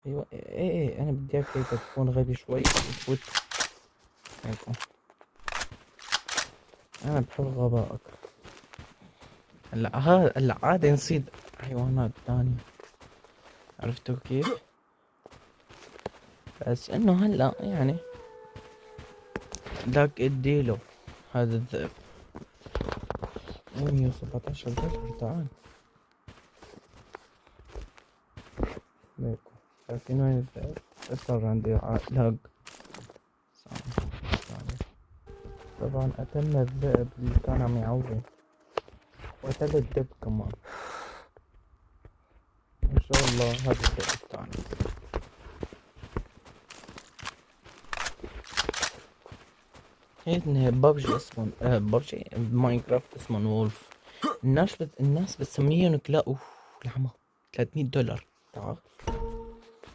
ايوه ايه انا بدي اياك هيك تكون غبي شوي وتفوت هيك. انا بحب غبائك. هلا عادي نصيد حيوانات تانية، عرفتوا كيف؟ بس انه هلا يعني داك اديله هذا الذئب. 117 دولار، تعال ليكو. عارفين وين الذئب؟ صار عندي لاج. ثانية. طبعا قتلنا الذئب اللي كان عم يعوي، وقتل الدب كمان. ان شاء الله هذا الذئب الثاني. هي ببجي اسمه ببجي ماينكرافت اسمه وولف. الناس بتسميهم كلا. اوف العمى. $300. تعال